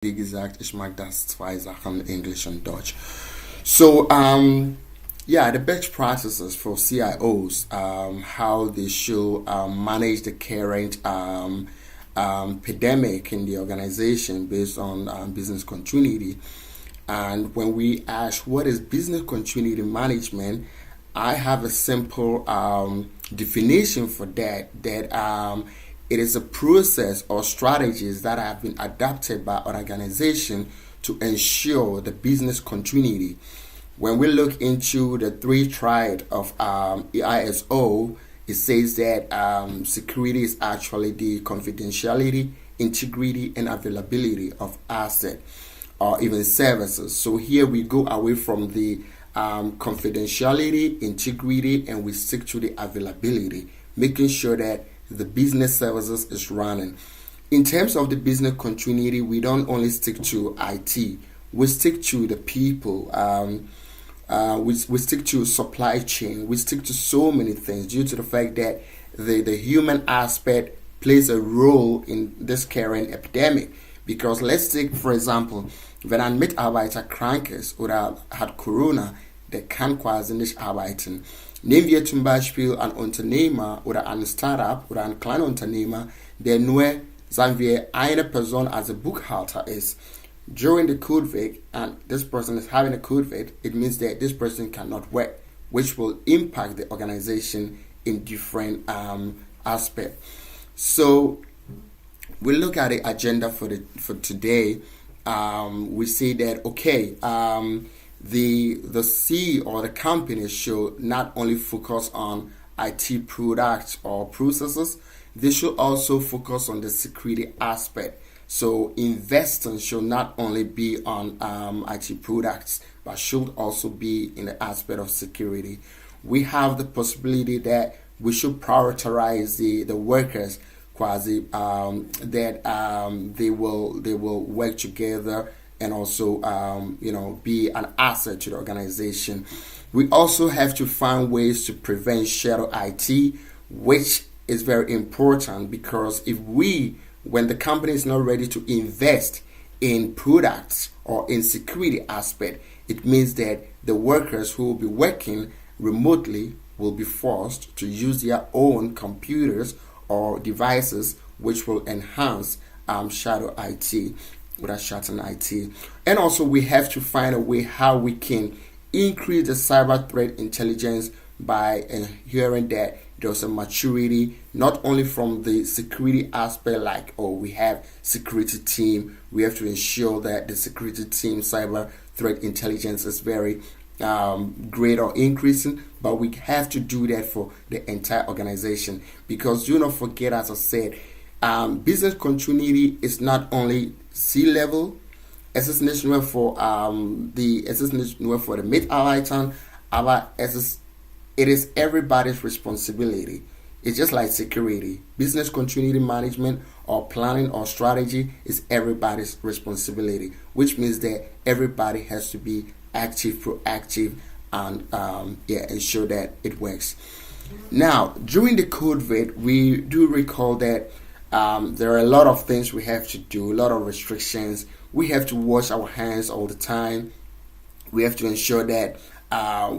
Wie gesagt, ich mag das zwei Sachen, Englisch und Deutsch. So, yeah, the best practices for CIOs, how they should manage the current pandemic in the organization based on business continuity. And when we ask what is business continuity management, I have a simple definition for that. It is a process or strategies that have been adopted by an organization to ensure the business continuity. When we look into the three triad of ISO, it says that security is actually the confidentiality, integrity, and availability of asset or even services. So here we go away from the confidentiality, integrity, and we stick to the availability, making sure that the business services is running. In terms of the business continuity, we don't only stick to IT, we stick to the people. We stick to supply chain. We stick to so many things due to the fact that the human aspect plays a role in this current epidemic. Because let's take, for example, wenn ein Mitarbeiter krank ist oder hat Corona, der kann quasi nicht arbeiten. Nehmen wir zum Beispiel einen Unternehmer oder einen Startup oder einen kleinen Unternehmer, der nur, sagen wir, eine Person als Buchhalter ist. During the COVID, and this person is having a COVID, it means that this person cannot work, which will impact the organization in different aspects. So we look at the agenda for today. We say that okay, the C or the company should not only focus on IT products or processes, they should also focus on the security aspect. So investing should not only be on IT products, but should also be in the aspect of security. We have the possibility that we should prioritize the workers, quasi that they will work together and also be an asset to the organization. We also have to find ways to prevent shadow IT, which is very important because when the company is not ready to invest in products or in security aspect, it means that the workers who will be working remotely will be forced to use their own computers or devices, which will enhance shadow IT without shutting IT. And also we have to find a way how we can increase the cyber threat intelligence by ensuring that there's a maturity not only from the security aspect, like we have security team, we have to ensure that the security team cyber threat intelligence is very great or increasing, but we have to do that for the entire organization because do not forget, as I said, business continuity is not only C-level. Es ist nicht nur für the Mitarbeiter, aber it is everybody's responsibility. It's just like security. Business continuity management or planning or strategy is everybody's responsibility, which means that everybody has to be active, proactive, and ensure that it works. Now, during the COVID, we do recall that there are a lot of things we have to do, a lot of restrictions. We have to wash our hands all the time. We have to ensure that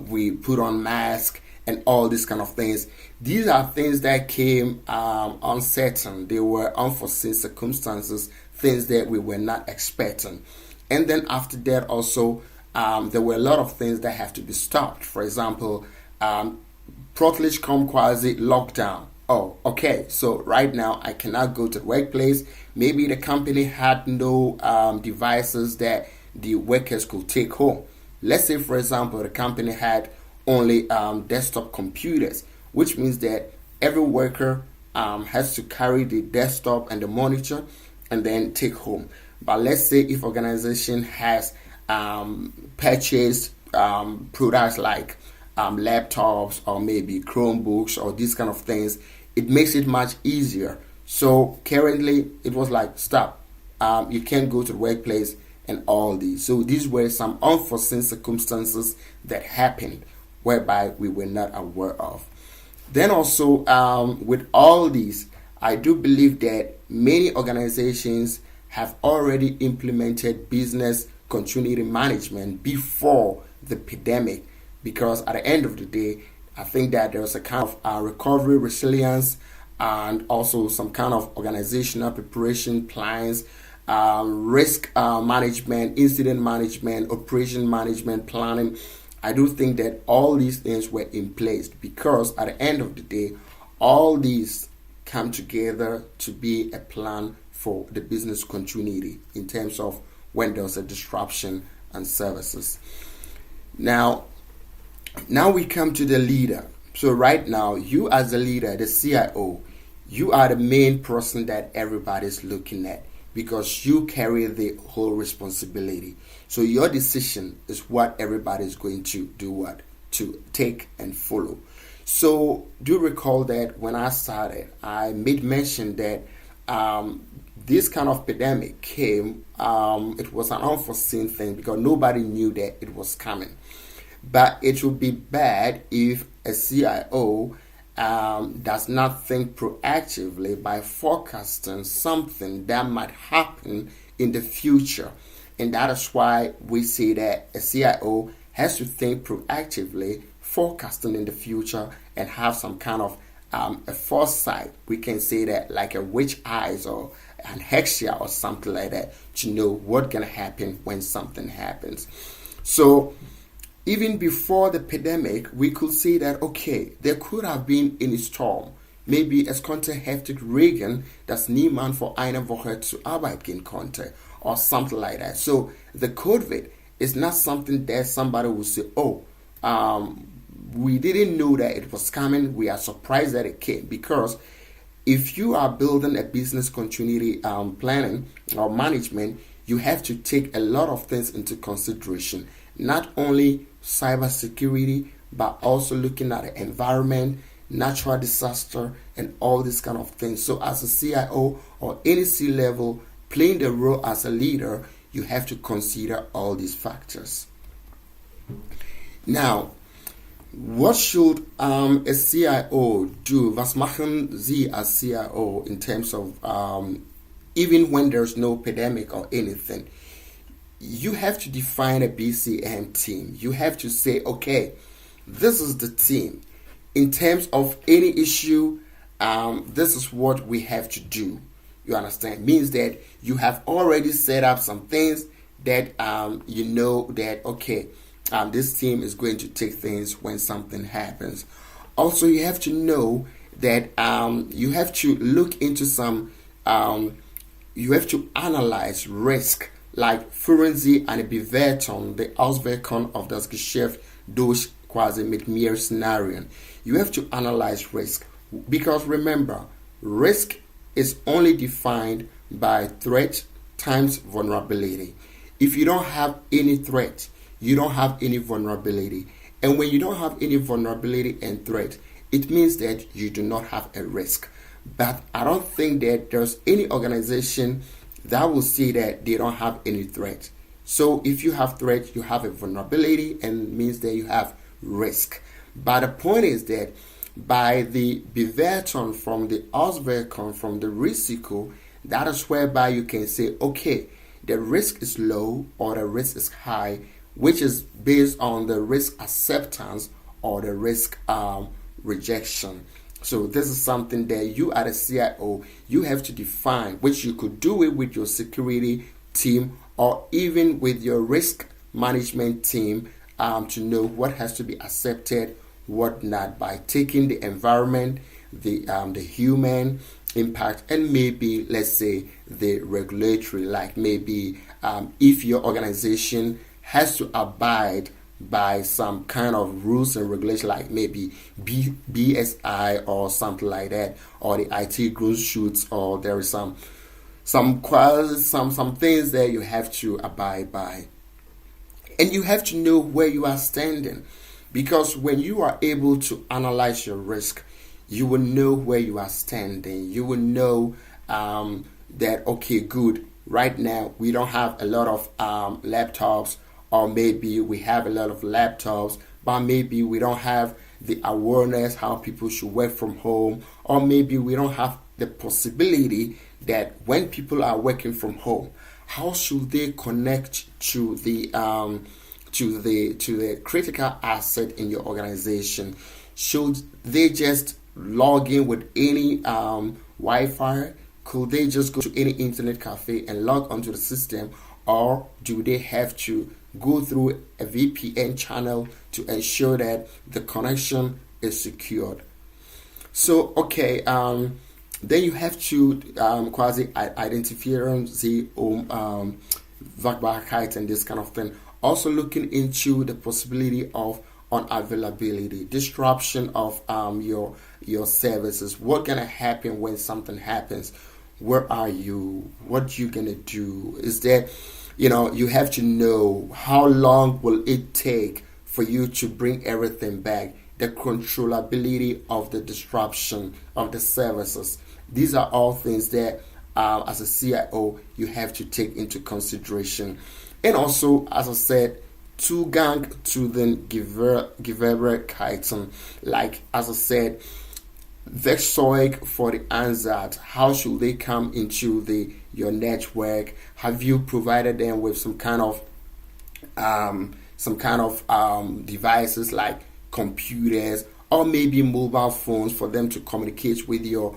we put on masks and all these kind of things. These are things that came uncertain. They were unforeseen circumstances, things that we were not expecting. And then after that also, there were a lot of things that have to be stopped. For example, plötzlich come quasi lockdown. Oh, okay, so right now I cannot go to the workplace. Maybe the company had no devices that the workers could take home. Let's say, for example, the company had only desktop computers, which means that every worker has to carry the desktop and the monitor and then take home. But let's say if organization has purchased products like laptops or maybe Chromebooks or these kind of things, it makes it much easier. So currently it was like, stop, you can't go to the workplace and all these. So these were some unforeseen circumstances that happened whereby we were not aware of. Then also with all these, I do believe that many organizations have already implemented business continuity management before the pandemic, because at the end of the day, I think that there's a kind of recovery, resilience, and also some kind of organizational preparation plans, risk management, incident management, operation management planning. I do think that all these things were in place, because at the end of the day, all these come together to be a plan for the business continuity in terms of when there's a disruption and services. Now we come to the leader. So right now, you as the leader, the CIO, you are the main person that everybody's looking at, because you carry the whole responsibility. So your decision is what everybody's going to do what? To take and follow. So do recall that when I started, I made mention that this kind of pandemic came, it was an unforeseen thing because nobody knew that it was coming. But it would be bad if a CIO does not think proactively by forecasting something that might happen in the future. And that is why we say that a CIO has to think proactively, forecasting in the future, and have some kind of a foresight. We can say that like a witch eyes or an hexia or something like that, to know what's going to happen when something happens. So even before the pandemic, we could say that, okay, there could have been any storm. Maybe es konnte heftig Regen, das niemand vor einer Woche zur Arbeit gehen konnte, or something like that. So the COVID is not something that somebody will say, oh, we didn't know that it was coming. We are surprised that it came. Because if you are building a business continuity planning or management, you have to take a lot of things into consideration. Not only cybersecurity, but also looking at the environment, natural disaster, and all these kind of things. So as a CIO or any C-level playing the role as a leader, you have to consider all these factors. Now, what should a CIO do? Was machen Sie as CIO in terms of even when there's no pandemic or anything? You have to define a BCM team. You have to say, okay, this is the team. In terms of any issue, this is what we have to do. You understand? Means that you have already set up some things that you know that, okay, this team is going to take things when something happens. Also, you have to know that you have to look into some, you have to analyze risk, like führen Sie eine Bewertung der Auswirkungen auf das Geschäft durch quasi mit mehr Szenarien. You have to analyze risk, because remember, risk is only defined by threat times vulnerability. If you don't have any threat, you don't have any vulnerability. And when you don't have any vulnerability and threat, it means that you do not have a risk. But I don't think that there's any organization that will say that they don't have any threat. So if you have threat, you have a vulnerability, and means that you have risk. But the point is that by the Bewertung from the Auswirkung from the Risiko, that is whereby you can say, okay, the risk is low or the risk is high, which is based on the risk acceptance or the risk rejection. So this is something that you as a CIO, you have to define, which you could do it with your security team or even with your risk management team to know what has to be accepted, what not, by taking the environment, the human impact, and maybe, let's say, the regulatory, like maybe if your organization has to abide by some kind of rules and regulation, like maybe BSI or something like that, or the IT Grundschutz, or there is some things that you have to abide by. And you have to know where you are standing, because when you are able to analyze your risk, you will know where you are standing. You will know that, okay, good, right now we don't have a lot of laptops, or maybe we have a lot of laptops, but maybe we don't have the awareness how people should work from home, or maybe we don't have the possibility that when people are working from home, how should they connect to the critical asset in your organization? Should they just log in with any Wi-Fi? Could they just go to any internet cafe and log onto the system, or do they have to go through a VPN channel to ensure that the connection is secured? So, okay, then you have to quasi identifieren the Verfügbarkeit and this kind of thing. Also looking into the possibility of unavailability, disruption of your services. What gonna happen when something happens? Where are you? What you gonna do? Is there, you have to know how long will it take for you to bring everything back. The controllability of the disruption of the services. These are all things that, as a CIO, you have to take into consideration. And also, as I said, Zugang zu den Gewerblichkeiten. Like, as I said, Werkzeug for the Einsatz. How should they come into your network? Have you provided them with some kind of devices like computers or maybe mobile phones for them to communicate with your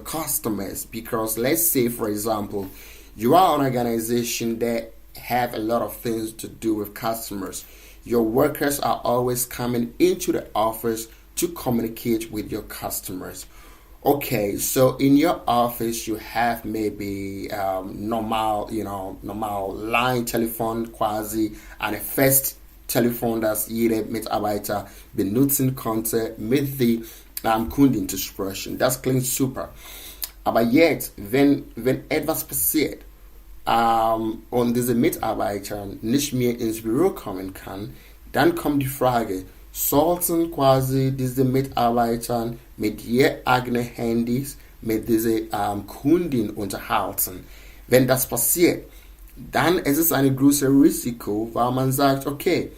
customers? Because let's say, for example, you are an organization that have a lot of things to do with customers. Your workers are always coming into the office to communicate with your customers. Okay, so in your office you have maybe normal line telephone quasi and a fast Telefon, das jede Mitarbeiter benutzen konnte, mit die Kunden zu sprechen. Das klingt super. Aber jetzt, wenn etwas passiert und diese Mitarbeiter nicht mehr ins Büro kommen kann, dann kommt die Frage, sollten quasi diese Mitarbeiter mit ihr eigenen Handys mit diesen Kunden unterhalten? Wenn das passiert, dann ist es ein großes Risiko, weil man sagt, okay,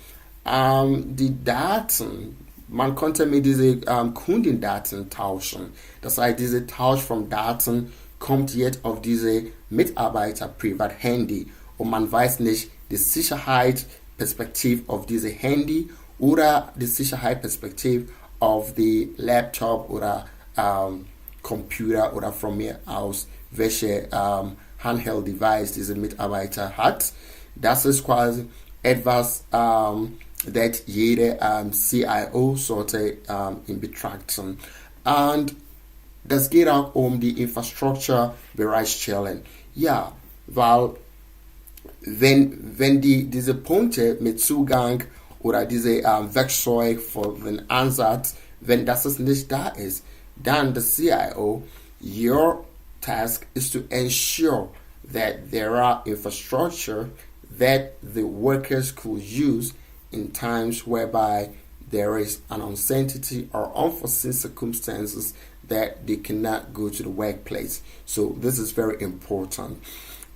die Daten, man konnte mit diesen Kundendaten tauschen. Das heißt, dieser Tausch von Daten kommt jetzt auf diese Mitarbeiter-Privat-Handy und man weiß nicht die Sicherheitsperspektive auf diese Handy oder die Sicherheitsperspektive auf die Laptop oder Computer oder von mir aus, welche Handheld-Device diese Mitarbeiter hat. Das ist quasi etwas, das jede CIO sollte in Betracht ziehen. Und das geht auch um die Infrastrukturbereitstellung. Ja, weil wenn diese Punkte mit Zugang oder diese Werkzeug für den Ansatz, wenn das nicht da ist, dann the CIO, your task is to ensure that there are infrastructure that the workers could use in times whereby there is an uncertainty or unforeseen circumstances that they cannot go to the workplace. So this is very important.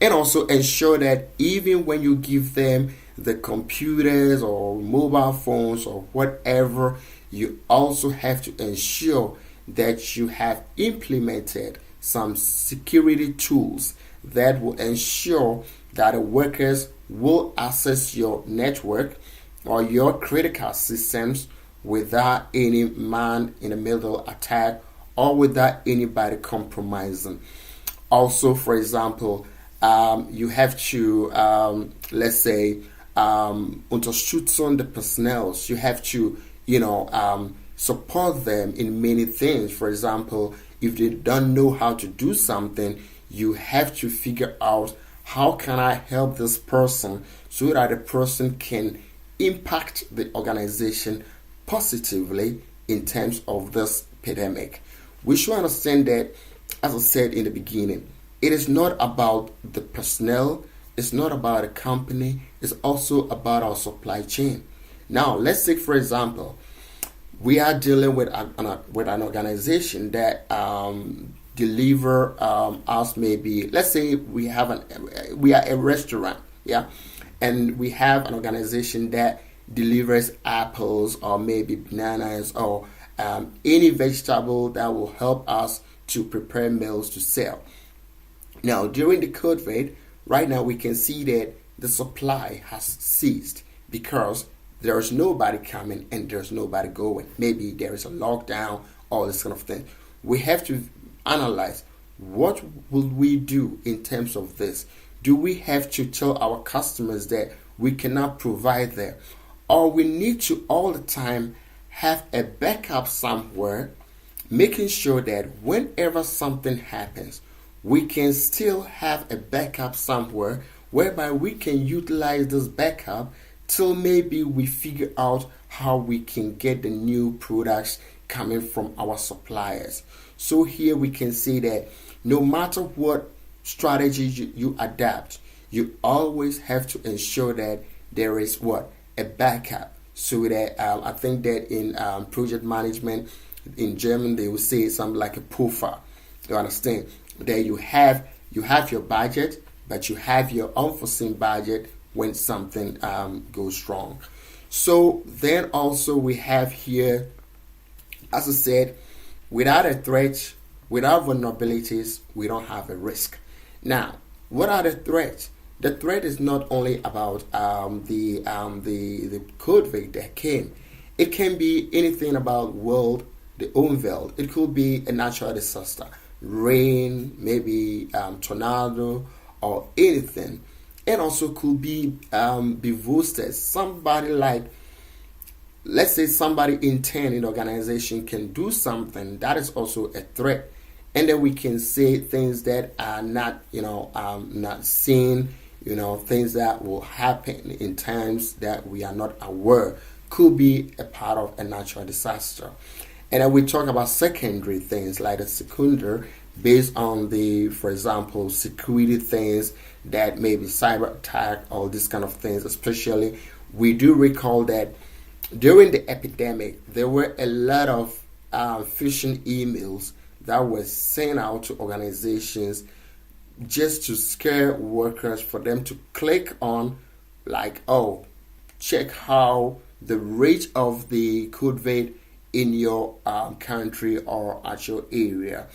And also ensure that even when you give them the computers or mobile phones or whatever, you also have to ensure that you have implemented some security tools that will ensure that the workers will access your network or your critical systems without any man-in-the-middle attack or without anybody compromising. Also, for example, you have to, let's say, unterstützen the personnel. You have to, support them in many things. For example, if they don't know how to do something, you have to figure out how can I help this person so that the person can impact the organization positively in terms of this pandemic. We should understand that, as I said in the beginning, it is not about the personnel, it's not about the company, it's also about our supply chain. Now, let's take, for example, we are dealing with an organization that deliver us maybe, let's say we are a restaurant, yeah, and we have an organization that delivers apples or maybe bananas or any vegetable that will help us to prepare meals to sell. Now, during the COVID, right now we can see that the supply has ceased because there's nobody coming and there's nobody going. Maybe there is a lockdown, all this kind of thing. We have to analyze, what will we do in terms of this? Do we have to tell our customers that we cannot provide there? Or we need to all the time have a backup somewhere, making sure that whenever something happens, we can still have a backup somewhere whereby we can utilize this backup till maybe we figure out how we can get the new products coming from our suppliers. So here we can say that no matter what strategy you adapt, you always have to ensure that there is what? A backup. So that I think that in project management in German they will say something like a puffer. You understand? That you have your budget, but you have your unforeseen budget when something goes wrong. So then also we have here, as I said, without a threat, without vulnerabilities, we don't have a risk. Now, what are the threats? The threat is not only about the COVID that came. It can be anything about the world. It could be a natural disaster, rain, maybe tornado, or anything. And also could be boosted. Somebody like, let's say somebody intern in the organization can do something that is also a threat. And then we can say things that are not, not seen, things that will happen in times that we are not aware, could be a part of a natural disaster. And then we talk about secondary things like the secondary, based on for example, security things that may be cyber attack, all these kind of things. Especially, we do recall that during the epidemic, there were a lot of phishing emails that were sent out to organizations just to scare workers for them to click on, like, check how the rate of the COVID in your country or at your area.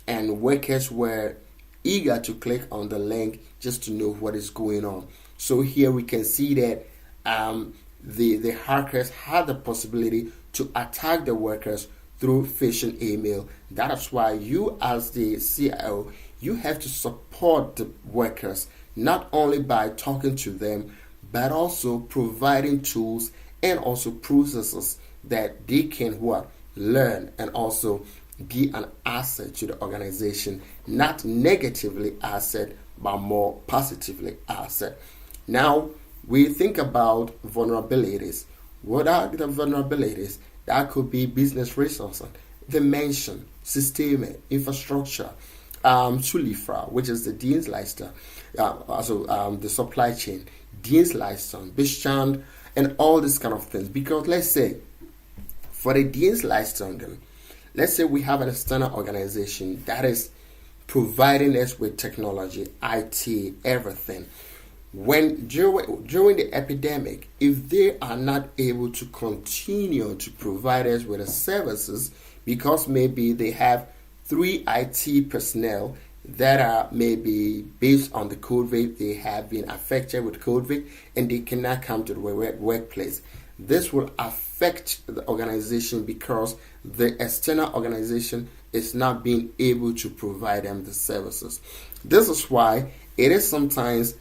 And workers were eager to click on the link just to know what is going on. So here we can see that the hackers had the possibility to attack the workers through phishing email. That is why you, as the CIO, you have to support the workers, not only by talking to them, but also providing tools and also processes that they can learn and also be an asset to the organization, not negatively asset, but more positively asset. Now, we think about vulnerabilities. What are the vulnerabilities? That could be business resources, dimension, system, infrastructure, Zulieferer, which is the Dienstleister, also the supply chain, Dienstleistung, Bestand, and all these kind of things. Because let's say, for the Dienstleistungen, let's say we have an external organization that is providing us with technology, IT, everything. When during the epidemic, if they are not able to continue to provide us with the services, because maybe they have 3 IT personnel that are maybe based on the COVID, they have been affected with COVID and they cannot come to the workplace. This will affect the organization because the external organization is not being able to provide them the services. This is why it is sometimes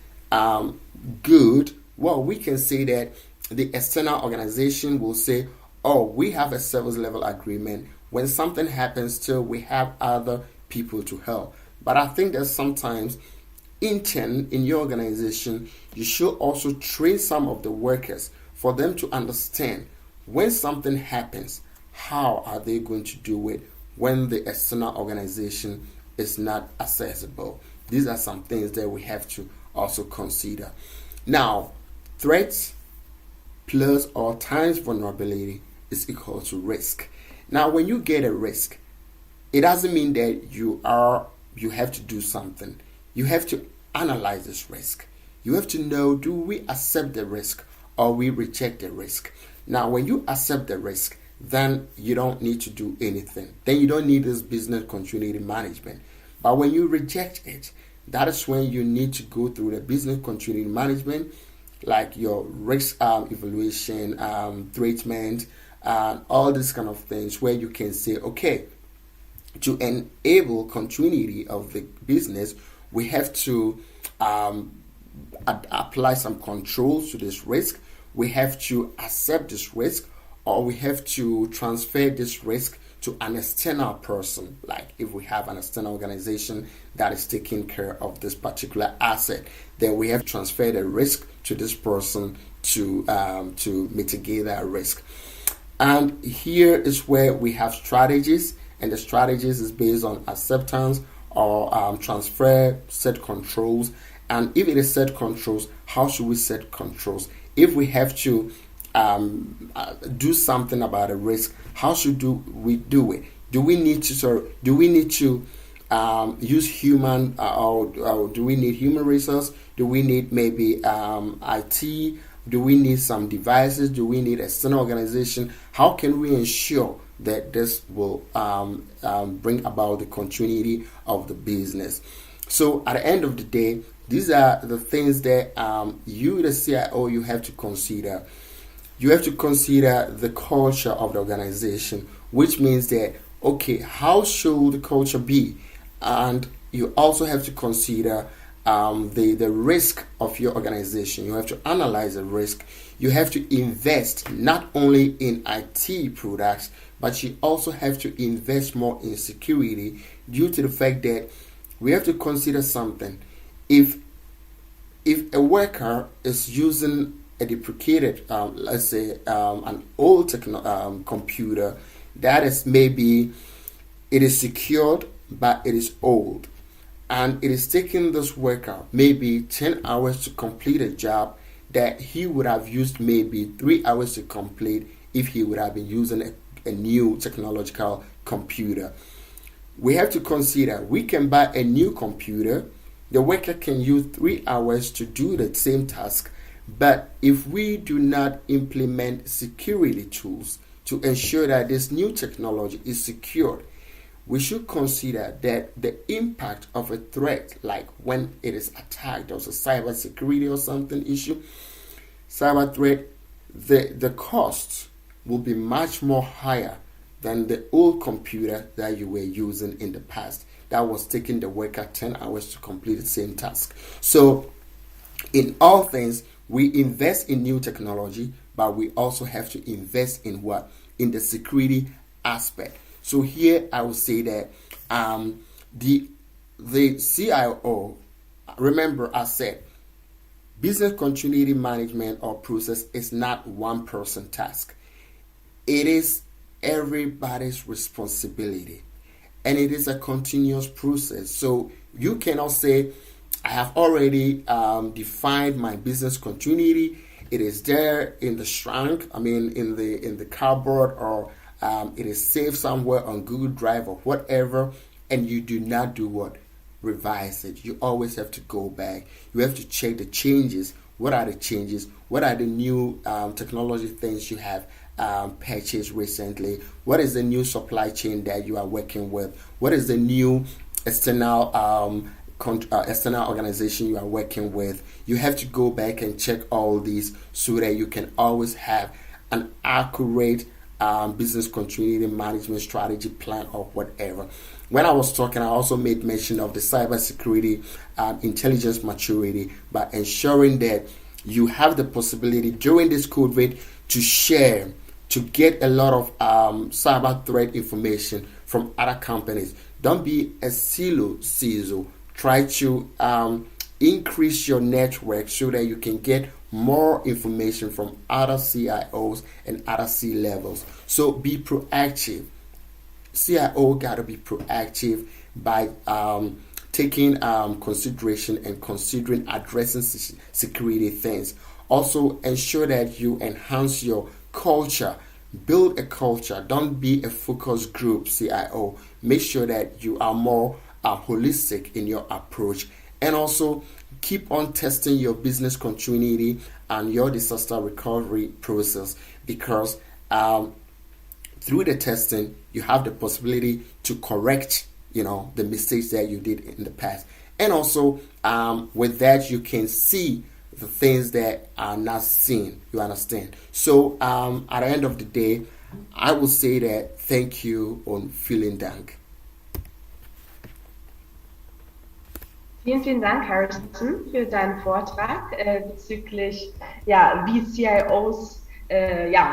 good. Well, we can say that the external organization will say, we have a service level agreement. When something happens, still we have other people to help. But I think that sometimes in your organization, you should also train some of the workers for them to understand when something happens, how are they going to do it when the external organization is not accessible. These are some things that we have to also consider. Now, threats plus or times vulnerability is equal to risk. Now, when you get a risk, it doesn't mean that you have to do something. You have to analyze this risk. You have to know, do we accept the risk or we reject the risk? Now, when you accept the risk, then you don't need to do anything. Then you don't need this business continuity management. But when you reject it, that is when you need to go through the business continuity management, like your risk evaluation, treatment, all these kind of things, where you can say, okay, to enable continuity of the business, we have to apply some controls to this risk. We have to accept this risk, or we have to transfer this risk to an external person. Like if we have an external organization that is taking care of this particular asset, then we have to transfer the risk to this person to mitigate that risk. And here is where we have strategies, and the strategies is based on acceptance or transfer, set controls. And if it is set controls, how should we set controls? If we have to do something about a risk, how should we do it? Do we need to use human or do we need human resource? Do we need maybe IT? Do we need some devices? Do we need external organization? How can we ensure that this will bring about the continuity of the business? So at the end of the day, these are the things that you, the CIO, you have to consider. You have to consider the culture of the organization, which means that, okay, how should the culture be? And you also have to consider the risk of your organization. You have to analyze the risk. You have to invest not only in IT products, but you also have to invest more in security, due to the fact that we have to consider something. If a worker is using a deprecated, let's say an old computer that is maybe it is secured but it is old, and it is taking this worker maybe 10 hours to complete a job that he would have used maybe 3 hours to complete if he would have been using a new technological computer. We have to consider we can buy a new computer. The worker can use 3 hours to do the same task, but if we do not implement security tools to ensure that this new technology is secured, we should consider that the impact of a threat, like when it is attacked, there's a cyber security or something issue, cyber threat, the cost will be much more higher than the old computer that you were using in the past that was taking the worker 10 hours to complete the same task. So in all things, we invest in new technology, but we also have to invest in what? In the security aspect. So here I would say that the CIO, remember I said, business continuity management or process is not one person task. It is everybody's responsibility, and it is a continuous process. So you cannot say, I have already defined my business continuity. It is there in the trunk, in the cardboard, or it is saved somewhere on Google Drive or whatever, and you do not do what? Revise it. You always have to go back. You have to check the changes. What are the changes? What are the new technology things you have purchased recently? What is the new supply chain that you are working with? What is the new external organization you are working with? You have to go back and check all these so that you can always have an accurate business continuity management strategy plan or whatever. When I was talking, I also made mention of the cybersecurity intelligence maturity by ensuring that you have the possibility during this COVID to share, to get a lot of cyber threat information from other companies. Don't be a silo CISO. Try to increase your network so that you can get more information from other CIOs and other C-levels. So be proactive. CIO got to be proactive by taking consideration and considering addressing security things. Also ensure that you enhance your culture. Build a culture. Don't be a focus group CIO. Make sure that you are more holistic in your approach. And also keep on testing your business continuity and your disaster recovery process, because through the testing, you have the possibility to correct, the mistakes that you did in the past. And also, with that, you can see the things that are not seen. You understand? So, at the end of the day, I will say that thank you und vielen Dank. Vielen, vielen Dank, Harrison, für deinen Vortrag bezüglich, ja, wie CIOs ja,